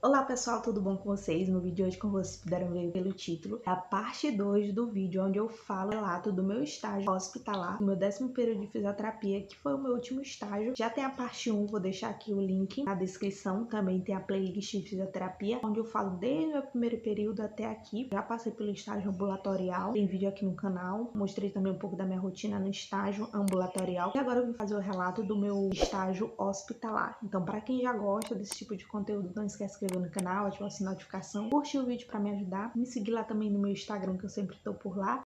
Olá pessoal, tudo bom com vocês? No vídeo de hoje, como vocês puderam ver pelo título, é a parte 2 do vídeo onde eu falo o relato do meu estágio hospitalar, do meu 10º período de fisioterapia, que foi o meu último estágio. Já tem a parte 1, vou deixar aqui o link na descrição, também tem a playlist de fisioterapia, onde eu falo desde o meu primeiro período até aqui. Já passei pelo estágio ambulatorial, tem vídeo aqui no canal, mostrei também um pouco da minha rotina no estágio ambulatorial. E agora eu vim fazer o relato do meu estágio hospitalar. Então, para quem já gosta desse tipo de conteúdo, não esquece de se inscrever no canal, ativar a notificação, curtir o vídeo para me ajudar, me seguir lá também no meu Instagram, que eu sempre estou por lá.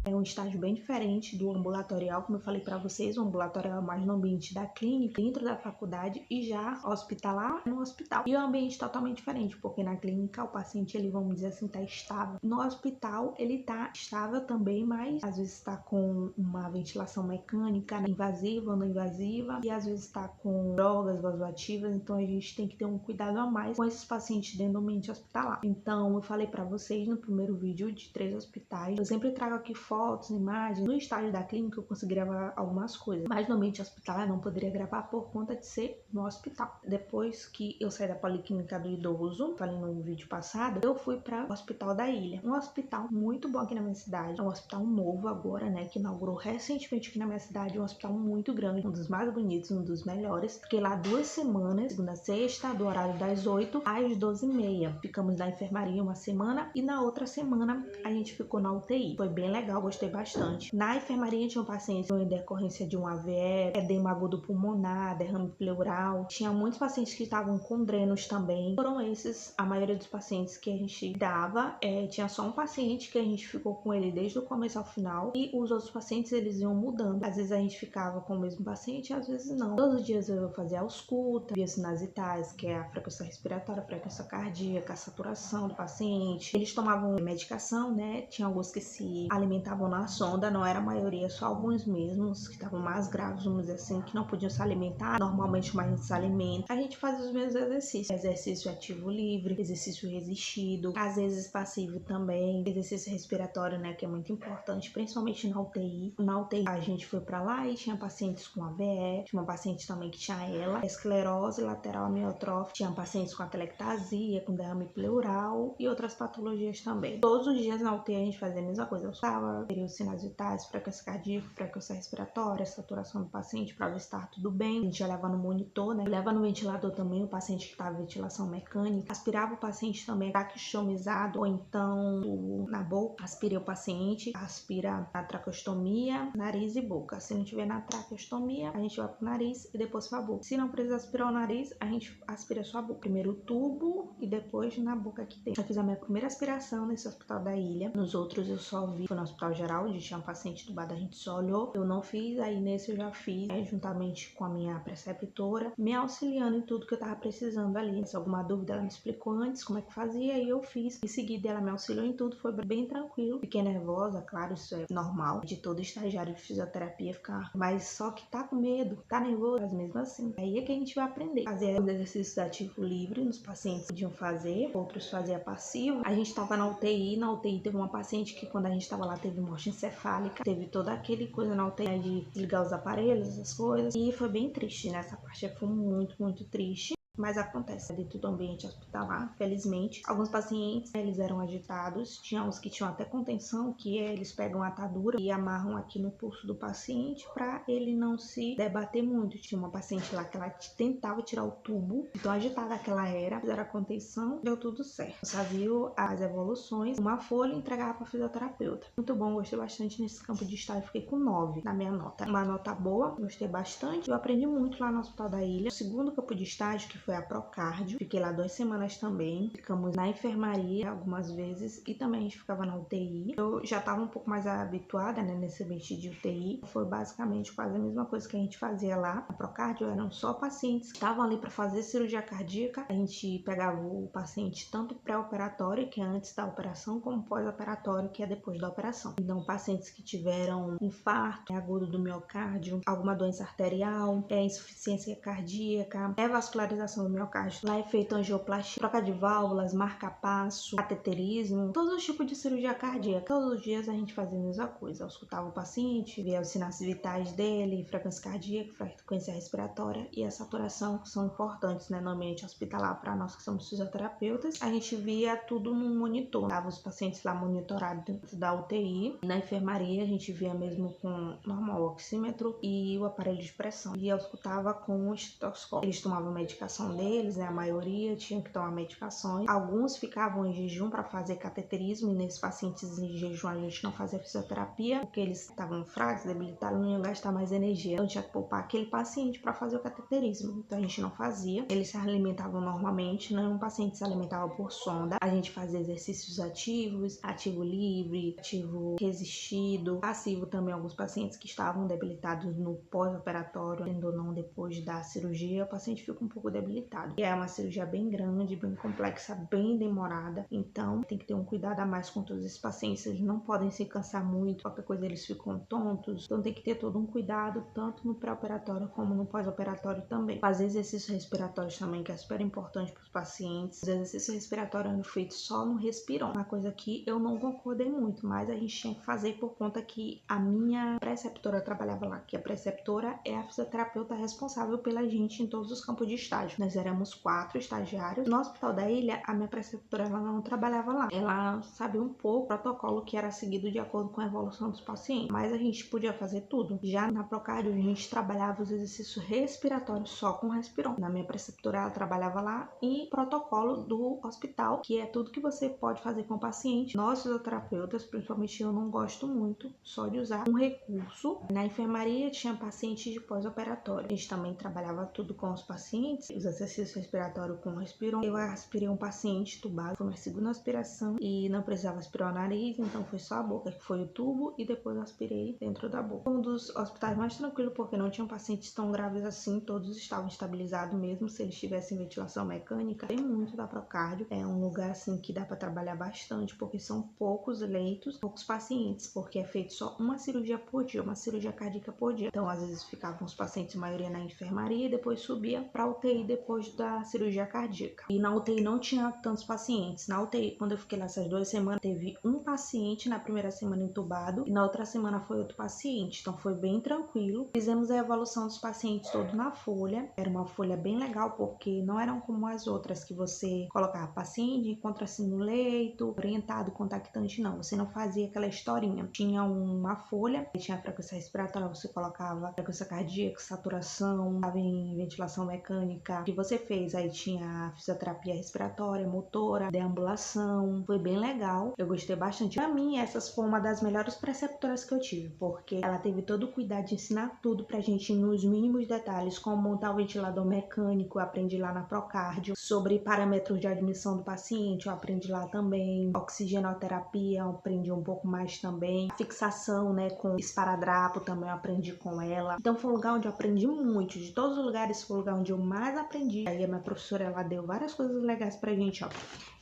É um estágio bem diferente do ambulatorial, como eu falei para vocês. O ambulatorial é mais no ambiente da clínica, dentro da faculdade, e já hospitalar no hospital. E é um ambiente totalmente diferente, porque na clínica o paciente, ele, vamos dizer assim, tá estável. No hospital ele tá estável também, mas às vezes está com uma ventilação mecânica, invasiva ou não invasiva, e às vezes está com drogas vasoativas. Então a gente tem que ter um cuidado a mais com esses pacientes dentro do ambiente hospitalar. Então eu falei para vocês no primeiro vídeo de 3 hospitais. Eu sempre trago aqui fotos, imagens. No estágio da clínica eu consegui gravar algumas coisas, mas no ambiente hospitalar eu não poderia gravar por conta de ser no hospital. Depois que eu saí da policlínica do idoso, falei no vídeo passado, eu fui para o Hospital da Ilha, um hospital muito bom aqui na minha cidade. É um hospital novo agora, né, que inaugurou recentemente aqui na minha cidade. Um hospital muito grande, um dos mais bonitos, um dos melhores. Fiquei lá 2 semanas, segunda a sexta, do horário das 8 às 12h30. Ficamos na enfermaria uma semana e na outra semana a gente ficou na UTI. Foi bem legal, gostei bastante. Na enfermaria tinha um paciente em decorrência de um AVE, edema agudo pulmonar, derrame pleural. Tinha muitos pacientes que estavam com drenos também. Foram esses a maioria dos pacientes que a gente dava. Tinha só um paciente que a gente ficou com ele desde o começo ao final, e os outros pacientes eles iam mudando. Às vezes a gente ficava com o mesmo paciente, às vezes não. Todos os dias eu fazia ausculta, via sinais vitais, que é a frequência respiratória, a frequência cardíaca, a saturação do paciente. Eles tomavam medicação, né? Tinha alguns que se alimentavam na sonda, não era a maioria, só alguns mesmos que estavam mais graves, vamos dizer assim, que não podiam se alimentar. Normalmente, mais a gente se alimenta. A gente faz os mesmos exercícios: exercício ativo livre, exercício resistido, às vezes passivo também, exercício respiratório, né, que é muito importante, principalmente na UTI. Na UTI a gente foi para lá e tinha pacientes com AVE, tinha uma paciente também que tinha esclerose lateral amiotrófica, tinha pacientes com atelectasia, com derrame pleural e outras patologias também. Todos os dias na UTI a gente fazia a mesma coisa. Eu estava, teria os sinais vitais, frequência cardíaca, frequência respiratória, saturação do paciente, para ver se estava tudo bem. A gente já leva no monitor, né? Leva no ventilador também o paciente que estava em ventilação mecânica. Aspirava o paciente também traqueostomizado, ou então na boca. Aspirei o paciente, aspira na traqueostomia, nariz e boca. Se não tiver na traqueostomia, a gente vai pro nariz e depois pra boca. Se não precisa aspirar o nariz, a gente aspira só a boca. Primeiro o tubo e depois na boca que tem. Já fiz a minha primeira aspiração nesse hospital da ilha. Nos outros eu só vi, foi no hospital geral, onde tinha um paciente entubado, a gente só olhou. Eu não fiz, aí nesse eu já fiz, juntamente com a minha preceptora, me auxiliando em tudo que eu tava precisando ali. Se alguma dúvida, ela me explicou antes como é que fazia e eu fiz. Em seguida ela me auxiliou em tudo, foi bem tranquilo. Fiquei nervosa, claro, isso é normal de todo estagiário de fisioterapia ficar, mas só que tá com medo, tá nervoso, mas mesmo assim. Aí é que a gente vai aprender. Fazer os exercícios ativo livre, nos pacientes podiam fazer, outros faziam passivo. A gente tava na UTI teve uma paciente que quando a gente tava lá teve morte encefálica, teve toda aquele coisa na UTI, né, de desligar os aparelhos, essas coisas, e foi bem triste, né? Essa parte foi muito, muito triste. Mas acontece dentro do ambiente hospitalar, felizmente. Alguns pacientes, eles eram agitados, tinha uns que tinham até contenção, que eles pegam a atadura e amarram aqui no pulso do paciente para ele não se debater muito. Tinha uma paciente lá que ela tentava tirar o tubo, então agitada que ela era, fizeram a contenção, deu tudo certo. Só viu as evoluções, uma folha e entregava para fisioterapeuta. Muito bom, gostei bastante nesse campo de estágio, fiquei com 9 na minha nota. Uma nota boa, gostei bastante. Eu aprendi muito lá no Hospital da Ilha. O segundo campo de estágio, que foi a Procardio, fiquei lá 2 semanas também. Ficamos na enfermaria algumas vezes e também a gente ficava na UTI. Eu já estava um pouco mais habituada, né, nesse ambiente de UTI. Foi basicamente quase a mesma coisa que a gente fazia lá. A Procardio eram só pacientes que estavam ali para fazer cirurgia cardíaca. A gente pegava o paciente tanto pré-operatório, que é antes da operação, como pós-operatório, que é depois da operação. Então, pacientes que tiveram infarto agudo do miocárdio, alguma doença arterial, insuficiência cardíaca, revascularização perfuração do miocárdio. Lá é feito angioplastia, troca de válvulas, marca-passo, cateterismo, todos os tipos de cirurgia cardíaca. Todos os dias a gente fazia a mesma coisa. Eu escutava o paciente, via os sinais vitais dele, frequência cardíaca, frequência respiratória e a saturação, que são importantes, né, no ambiente hospitalar para nós que somos fisioterapeutas. A gente via tudo no monitor, dava os pacientes lá monitorados dentro da UTI. Na enfermaria a gente via mesmo com normal oxímetro e o aparelho de pressão. E eu escutava com o estetoscópio. Eles tomavam medicação deles, né, a maioria tinha que tomar medicações. Alguns ficavam em jejum para fazer cateterismo e nesses pacientes em jejum a gente não fazia fisioterapia porque eles estavam fracos, debilitados, não iam gastar mais energia. Então tinha que poupar aquele paciente para fazer o cateterismo. Então a gente não fazia. Eles se alimentavam normalmente, não, um paciente se alimentava por sonda. A gente fazia exercícios ativos, ativo livre, ativo resistido, passivo também. Alguns pacientes que estavam debilitados no pós-operatório, tendo ou não depois da cirurgia, o paciente fica um pouco debilitado. E é uma cirurgia bem grande, bem complexa, bem demorada. Então tem que ter um cuidado a mais com todos esses pacientes. Eles não podem se cansar muito, qualquer coisa eles ficam tontos. Então tem que ter todo um cuidado, tanto no pré-operatório como no pós-operatório também. Fazer exercícios respiratórios também, que é super importante para os pacientes. Os exercícios respiratórios eram feitos só no Respiron. Uma coisa que eu não concordei muito, mas a gente tinha que fazer por conta que a minha preceptora trabalhava lá, que a preceptora é a fisioterapeuta responsável pela gente em todos os campos de estágio. Nós éramos 4 estagiários. No Hospital da Ilha, a minha preceptora ela não trabalhava lá. Ela sabia um pouco o protocolo que era seguido de acordo com a evolução dos pacientes, mas a gente podia fazer tudo. Já na Procardio, a gente trabalhava os exercícios respiratórios só com Respiron. Na minha preceptora, ela trabalhava lá e protocolo do hospital, que é tudo que você pode fazer com o paciente. Nós, fisioterapeutas, principalmente eu, não gosto muito só de usar um recurso. Na enfermaria tinha pacientes de pós-operatório. A gente também trabalhava tudo com os pacientes, os exercícios respiratórios com Respiron. Eu aspirei um paciente tubado, foi minha segunda aspiração e não precisava aspirar o nariz, então foi só a boca, que foi o tubo, e depois eu aspirei dentro da boca. Um dos hospitais mais tranquilos, porque não tinham pacientes tão graves assim, todos estavam estabilizados mesmo, se eles tivessem ventilação mecânica. Tem muito da Procardio, é um lugar assim que dá para trabalhar bastante, porque são poucos leitos, poucos pacientes, porque é feito só uma cirurgia por dia, uma cirurgia cardíaca por dia. Então às vezes ficavam os pacientes, a maioria na enfermaria, e depois subia para UTI depois da cirurgia cardíaca. E na UTI não tinha tantos pacientes. Na UTI, quando eu fiquei lá essas 2 semanas, teve um paciente na primeira semana entubado e na outra semana foi outro paciente. Então foi bem tranquilo. Fizemos a evolução dos pacientes todo na folha. Era uma folha bem legal, porque não eram como as outras que você colocava paciente, encontra-se no leito, orientado, contactante, não. Você não fazia aquela historinha. Tinha uma folha, tinha a frequência respiratória, você colocava frequência cardíaca, saturação, estava em ventilação mecânica, o que você fez. Aí tinha a fisioterapia respiratória, motora, deambulação. Foi bem legal, eu gostei bastante. Pra mim, essas foram uma das melhores preceptoras que eu tive, porque ela teve todo o cuidado de ensinar tudo pra gente nos mínimos detalhes, como montar o ventilador mecânico, eu aprendi lá na Procardio, sobre parâmetros de admissão do paciente, eu aprendi lá também, oxigenoterapia, eu aprendi um pouco mais também, a fixação, né, com esparadrapo também eu aprendi com ela. Então foi um lugar onde eu aprendi muito, de todos os lugares foi o lugar onde eu mais aprendi. Aí a minha professora, ela deu várias coisas legais pra gente, ó.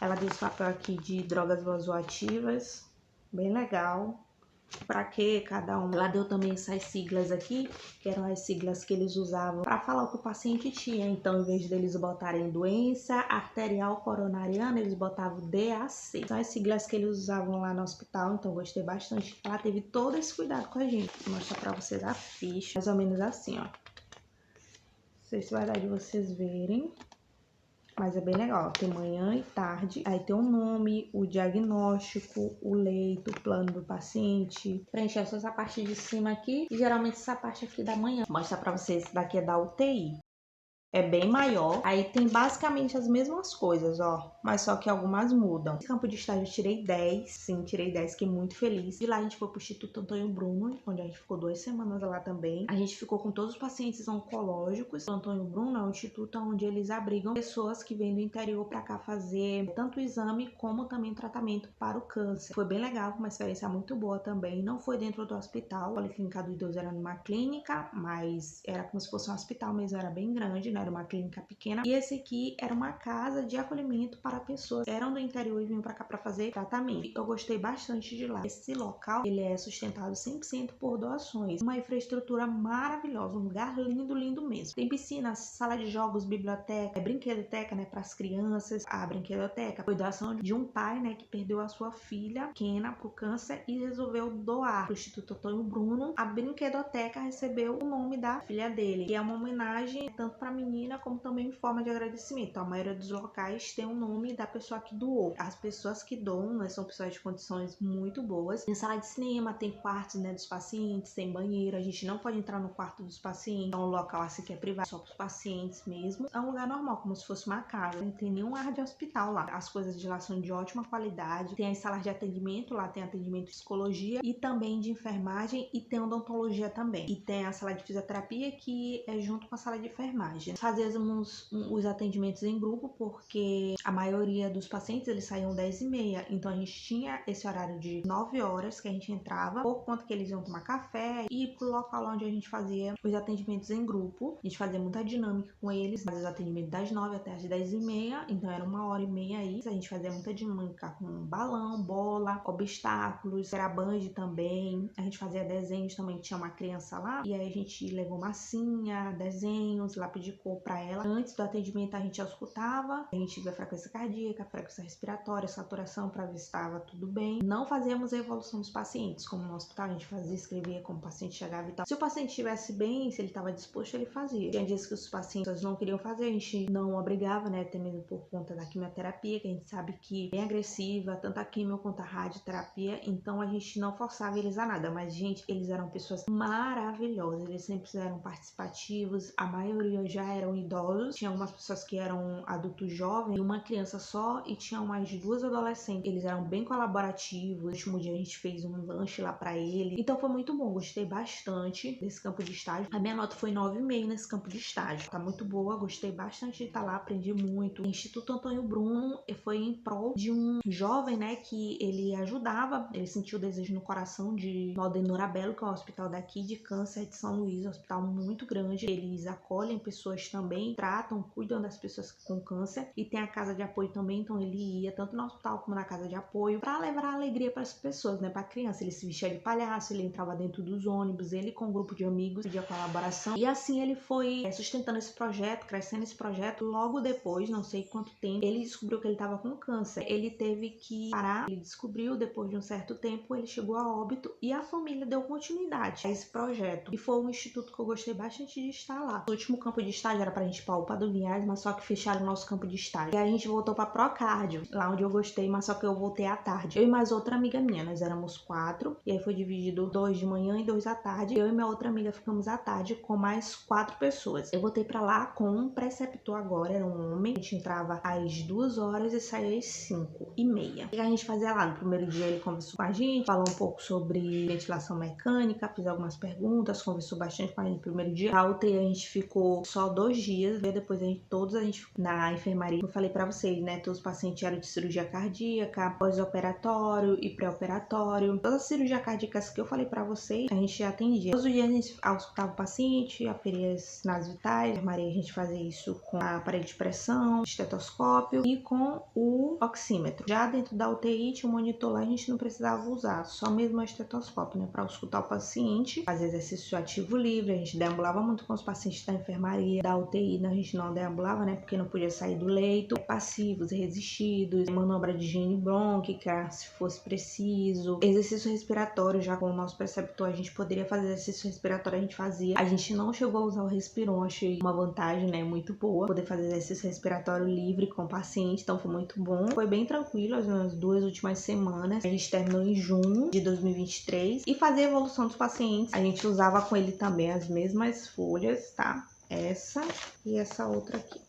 Ela deu esse papel aqui de drogas vasoativas, bem legal. Para que cada um. Ela deu também essas siglas aqui, que eram as siglas que eles usavam para falar o que o paciente tinha. Então, em vez deles botarem doença arterial coronariana, eles botavam DAC. São as siglas que eles usavam lá no hospital, então gostei bastante. Ela teve todo esse cuidado com a gente. Vou mostrar para vocês a ficha, mais ou menos assim, ó. Não sei se vai dar de vocês verem, mas é bem legal, tem manhã e tarde, aí tem o nome, o diagnóstico, o leito, o plano do paciente. Preencher só essa parte de cima aqui e geralmente essa parte aqui da manhã. Vou mostrar pra vocês, esse daqui é da UTI. É bem maior, aí tem basicamente as mesmas coisas, ó, mas só que algumas mudam. Esse campo de estágio eu tirei 10, sim, tirei 10, fiquei muito feliz. De lá a gente foi pro Instituto Antônio Bruno, onde a gente ficou 2 semanas lá também. A gente ficou com todos os pacientes oncológicos. O Antônio Bruno é um instituto onde eles abrigam pessoas que vêm do interior pra cá fazer tanto o exame como também tratamento para o câncer. Foi bem legal, uma experiência muito boa também. Não foi dentro do hospital, a Policlínica do Idoso era numa clínica, mas era como se fosse um hospital mesmo, era bem grande, né? era uma clínica pequena. E esse aqui era uma casa de acolhimento para pessoas que eram do interior e vinham para cá para fazer tratamento. Eu gostei bastante de lá. Esse local, ele é sustentado 100% por doações. Uma infraestrutura maravilhosa, um lugar lindo, lindo mesmo. Tem piscina, sala de jogos, biblioteca, brinquedoteca, né, para as crianças. A brinquedoteca foi doação de um pai, né, que perdeu a sua filha pequena pro câncer e resolveu doar pro Instituto Antônio Bruno. A brinquedoteca recebeu o nome da filha dele, que é uma homenagem tanto para a menina como também em forma de agradecimento. A maioria dos locais tem o nome da pessoa que doou. As pessoas que doam, né, são pessoas de condições muito boas. Tem sala de cinema, tem quartos, né, dos pacientes, tem banheiro. A gente não pode entrar no quarto dos pacientes. É um local assim que é privado, só para os pacientes mesmo. É um lugar normal, como se fosse uma casa. Não tem nenhum ar de hospital lá. As coisas de lá são de ótima qualidade. Tem as salas de atendimento, lá tem atendimento de psicologia e também de enfermagem e tem odontologia também. E tem a sala de fisioterapia que é junto com a sala de enfermagem. Fazíamos os atendimentos em grupo porque a maioria dos pacientes eles saíam 10h30, então a gente tinha esse horário de 9 horas que a gente entrava, por conta que eles iam tomar café e ir pro local onde a gente fazia os atendimentos em grupo. A gente fazia muita dinâmica com eles, fazia os atendimentos das 9 até as 10h30, então era 1h30 aí. A gente fazia muita dinâmica com balão, bola, obstáculos, era band também. A gente fazia desenhos também, tinha uma criança lá e aí a gente levou massinha, desenhos, lápis de cor pra ela. Antes do atendimento a gente auscultava, a gente via a frequência cardíaca, a frequência respiratória, saturação para ver se estava tudo bem. Não fazíamos a evolução dos pacientes, como no hospital a gente fazia, escrevia como o paciente chegava e tal. Se o paciente estivesse bem, se ele estava disposto, ele fazia. Tinha dias que os pacientes não queriam fazer, a gente não obrigava, né, até mesmo por conta da quimioterapia, que a gente sabe que é bem agressiva, tanto a quimio quanto a radioterapia, então a gente não forçava eles a nada, mas gente, eles eram pessoas maravilhosas, eles sempre eram participativos, a maioria já eram idosos, tinha algumas pessoas que eram adultos jovens, uma criança só e tinham mais de 2 adolescentes, eles eram bem colaborativos. No último dia a gente fez um lanche lá pra ele, então foi muito bom, gostei bastante desse campo de estágio. A minha nota foi 9,5 nesse campo de estágio, tá muito boa, gostei bastante de estar lá, aprendi muito. O Instituto Antônio Bruno foi em prol de um jovem, né, que ele ajudava, ele sentiu o desejo no coração de Aldenor Abelo, que é o hospital daqui de câncer de São Luís, um hospital muito grande. Eles acolhem pessoas também, tratam, cuidam das pessoas com câncer e tem a casa de apoio também, então ele ia tanto no hospital como na casa de apoio para levar alegria para as pessoas, né, para criança. Ele se vestia de palhaço, ele entrava dentro dos ônibus, ele com um grupo de amigos pedia colaboração e assim ele foi sustentando esse projeto, crescendo esse projeto. Logo depois, não sei quanto tempo, ele descobriu que ele estava com câncer. Ele teve que parar, ele descobriu, depois de um certo tempo, ele chegou a óbito e a família deu continuidade a esse projeto. E foi um instituto que eu gostei bastante de estar lá. O último campo de estágio era pra gente ir pra UPA do Vinhais, mas só que fecharam o nosso campo de estágio. E aí a gente voltou pra Procárdio, lá onde eu gostei, mas só que eu voltei à tarde. Eu e mais outra amiga minha, nós éramos 4, e aí foi dividido 2 de manhã e 2 à tarde. Eu e minha outra amiga ficamos à tarde com mais 4 pessoas. Eu voltei pra lá com um preceptor agora, era um homem. A gente entrava às 2 horas e saía às 5h30. O que a gente fazia lá? No primeiro dia ele conversou com a gente, falou um pouco sobre ventilação mecânica, fiz algumas perguntas, conversou bastante com a gente no primeiro dia. A UTI a gente ficou só 2 dias, depois a gente ficou na enfermaria. Eu falei pra vocês, né, todos os pacientes eram de cirurgia cardíaca, pós-operatório e pré-operatório. Todas as cirurgias cardíacas que eu falei pra vocês, a gente já atendia. Todos os dias a gente auscultava o paciente, aferia as sinais vitais. Na enfermaria a gente fazia isso com a aparelho de pressão, estetoscópio e com o oxímetro. Já dentro da UTI tinha um monitor lá, a gente não precisava usar, só mesmo o estetoscópio, né, para auscultar o paciente, fazer exercício ativo livre. A gente deambulava muito com os pacientes da enfermaria, da UTI, né, a gente não deambulava, né, porque não podia sair do leito. Passivos, resistidos, manobra de higiene brônquica, se fosse preciso, exercício respiratório. Já com o nosso preceptor a gente poderia fazer exercício respiratório, a gente fazia. A gente não chegou a usar o Respiron, achei uma vantagem, né, muito boa, poder fazer exercício respiratório livre com o paciente, então foi muito bom. Foi bem tranquilo as 2 últimas semanas. A gente terminou em junho de 2023 e fazer a evolução dos pacientes. A gente usava com ele também as mesmas folhas, tá? Essa e essa outra aqui.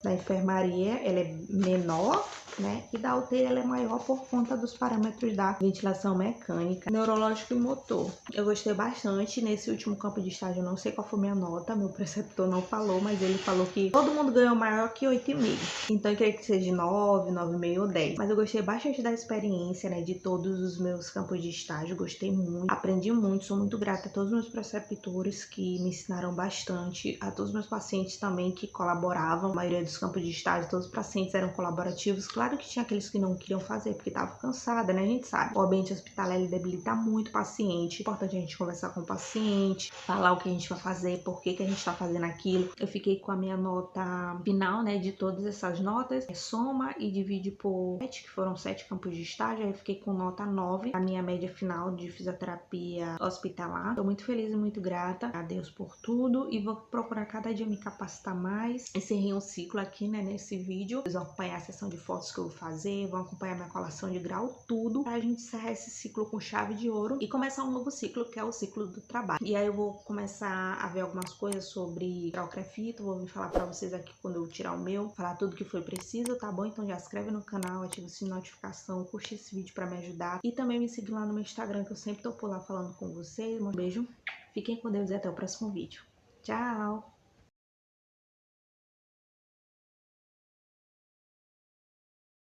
da enfermaria, ela é menor, né? E da UTI ela é maior por conta dos parâmetros da ventilação mecânica, neurológico e motor. Eu gostei bastante nesse último campo de estágio, eu não sei qual foi minha nota, meu preceptor não falou, mas ele falou que todo mundo ganhou maior que 8,5. Então eu queria que seja 9, 9,5 ou 10. Mas eu gostei bastante da experiência, né? De todos os meus campos de estágio, gostei muito, aprendi muito, sou muito grata a todos os meus preceptores que me ensinaram bastante, a todos os meus pacientes também que colaboravam. A maioria dos campos de estágio, todos os pacientes eram colaborativos. Claro que tinha aqueles que não queriam fazer porque estavam cansada, né? A gente sabe. O ambiente hospitalar ele debilita muito o paciente. É importante a gente conversar com o paciente, falar o que a gente vai fazer, por que a gente tá fazendo aquilo. Eu fiquei com a minha nota final, né? De todas essas notas, soma e divide por 7, que foram 7 campos de estágio. Aí eu fiquei com nota 9, a minha média final de fisioterapia hospitalar. Tô muito feliz e muito grata a Deus por tudo e vou procurar cada dia me capacitar mais. Encerrei um ciclo aqui, né, nesse vídeo. Vocês vão acompanhar a sessão de fotos que eu vou fazer, vão acompanhar minha colação de grau, tudo, pra gente encerrar esse ciclo com chave de ouro e começar um novo ciclo, que é o ciclo do trabalho. E aí eu vou começar a ver algumas coisas sobre grafito, vou vir falar pra vocês aqui quando eu tirar o meu, falar tudo que foi preciso, tá bom? Então já se inscreve no canal, ativa o sininho de notificação, curte esse vídeo pra me ajudar e também me seguir lá no meu Instagram, que eu sempre tô por lá falando com vocês. Um beijo, fiquem com Deus e até o próximo vídeo. Tchau!